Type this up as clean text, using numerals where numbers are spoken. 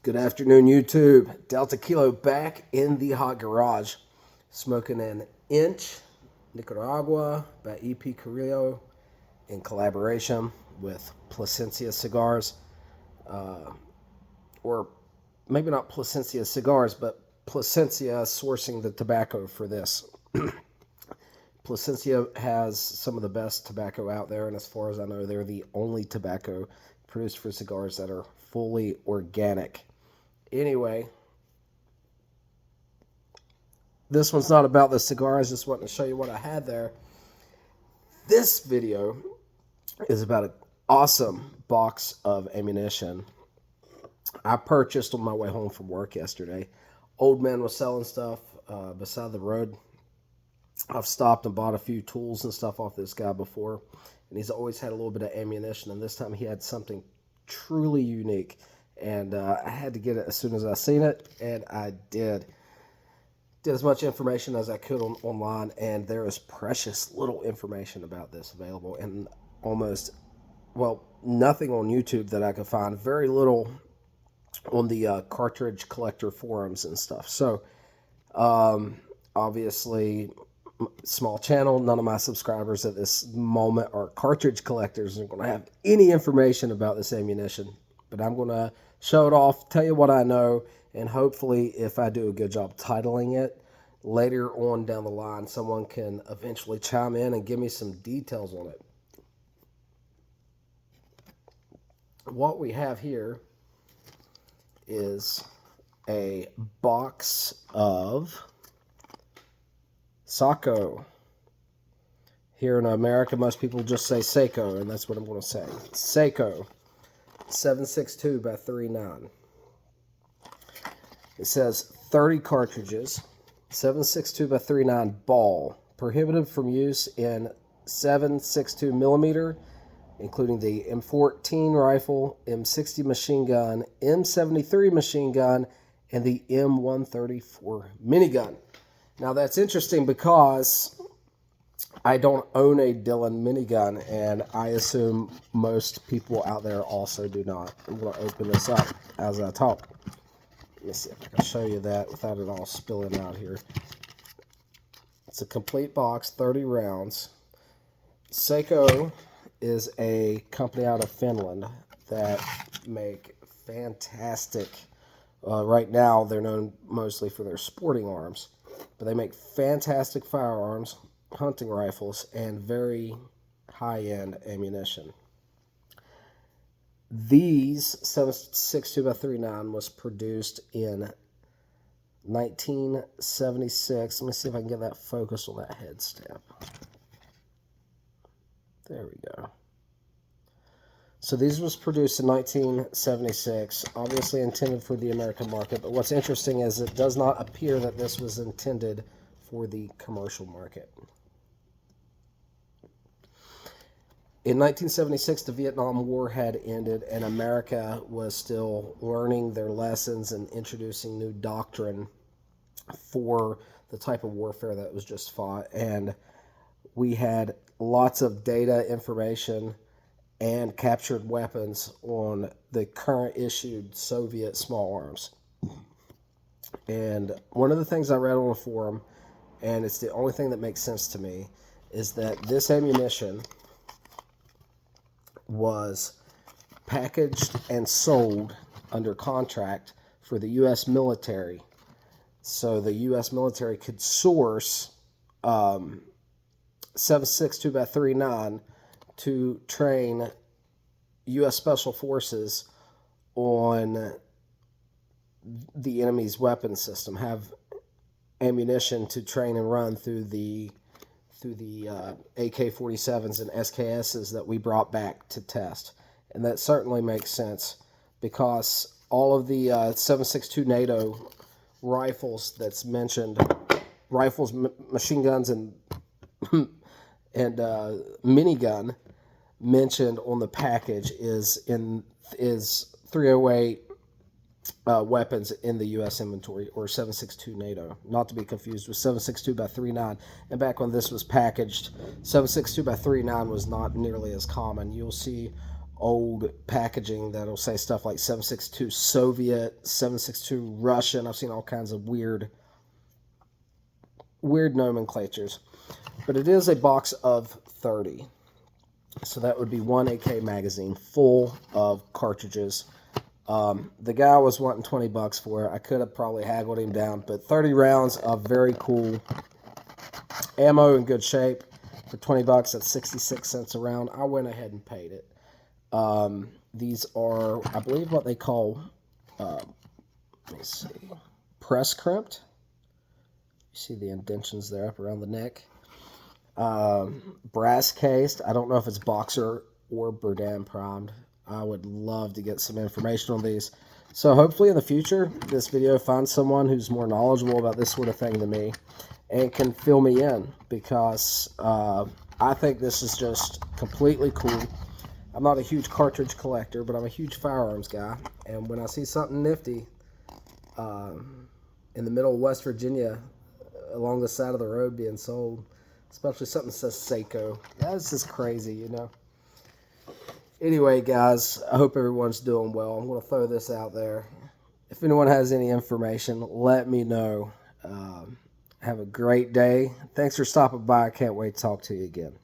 Good afternoon, YouTube. Delta Kilo back in the hot garage, smoking an inch Nicaragua by EP Carrillo in collaboration with Plasencia Cigars, or maybe not Plasencia Cigars, but Plasencia sourcing the tobacco for this. Plasencia has some of the best tobacco out there, and as far as I know, they're the only tobacco produced for cigars that are fully organic. Anyway, this one's not about the cigar. I just wanted to show you what I had there. This video is about an awesome box of ammunition I purchased on my way home from work yesterday. Old man was selling stuff beside the road. I've stopped and bought a few tools and stuff off this guy before, and he's always had a little bit of ammunition, and this time he had something truly unique. And I had to get it as soon as I seen it, and I did. Did as much information as I could online, and there is precious little information about this available, and almost, well, nothing on YouTube that I could find. Very little on the cartridge collector forums and stuff. So, obviously, small channel. None of my subscribers at this moment are cartridge collectors and are going to have any information about this ammunition. But I'm going to show it off, tell you what I know, and hopefully if I do a good job titling it, later on down the line, someone can eventually chime in and give me some details on it. What we have here is a box of Sako. Here in America, most people just say Sako, and that's what I'm going to say. Sako. 7.62 by 3.9. It says 30 cartridges, 7.62 by 3.9 ball, prohibited from use in 7.62 millimeter, including the M14 rifle, M60 machine gun, M73 machine gun, and the M134 minigun. Now that's interesting because I don't own a Dillon minigun, and I assume most people out there also do not. I'm going to open this up as I talk. Let me see if I can show you that without it all spilling out here. It's a complete box, 30 rounds. Sako is a company out of Finland that make fantastic, right now they're known mostly for their sporting arms, but they make fantastic firearms, hunting rifles, and very high-end ammunition. These 7.62 by 3.9 was produced in 1976. Let me see if I can get that focus on that head stamp. There we go. So these was produced in 1976, obviously intended for the American market, but what's interesting is it does not appear that this was intended for the commercial market. In 1976, the Vietnam War had ended, and America was still learning their lessons and introducing new doctrine for the type of warfare that was just fought. And we had lots of data, information, and captured weapons on the current issued Soviet small arms. And one of the things I read on a forum, and it's the only thing that makes sense to me, is that this ammunition was packaged and sold under contract for the U.S. military, so the U.S. military could source 7.62 by 3.9 to train U.S. Special Forces on the enemy's weapon system, have ammunition to train and run through the AK-47s and SKSs that we brought back to test. And that certainly makes sense because all of the 7.62 NATO rifles that's mentioned, rifles, machine guns, and minigun mentioned on the package is 308 weapons in the U.S. inventory, or 7.62 NATO, not to be confused with 7.62 by 3.9. And back when this was packaged, 7.62 by 3.9 was not nearly as common. You'll see old packaging that'll say stuff like 762 Soviet, 762 Russian. I've seen all kinds of weird nomenclatures. But it is a box of 30. So that would be one AK magazine full of cartridges. The guy was wanting $20 for it. I could have probably haggled him down, but 30 rounds of very cool ammo in good shape for $20. That's 66 cents a round. I went ahead and paid it. These are, I believe, what they call, let me see, press crimped. You see the indentions there up around the neck. Brass cased. I don't know if it's boxer or Berdan primed. I would love to get some information on these. So hopefully in the future, this video finds someone who's more knowledgeable about this sort of thing than me and can fill me in, because I think this is just completely cool. I'm not a huge cartridge collector, but I'm a huge firearms guy. And when I see something nifty in the middle of West Virginia along the side of the road being sold, especially something that says Sako, that's just crazy, you know. Anyway, guys, I hope everyone's doing well. I'm going to throw this out there. If anyone has any information, let me know. Have a great day. Thanks for stopping by. I can't wait to talk to you again.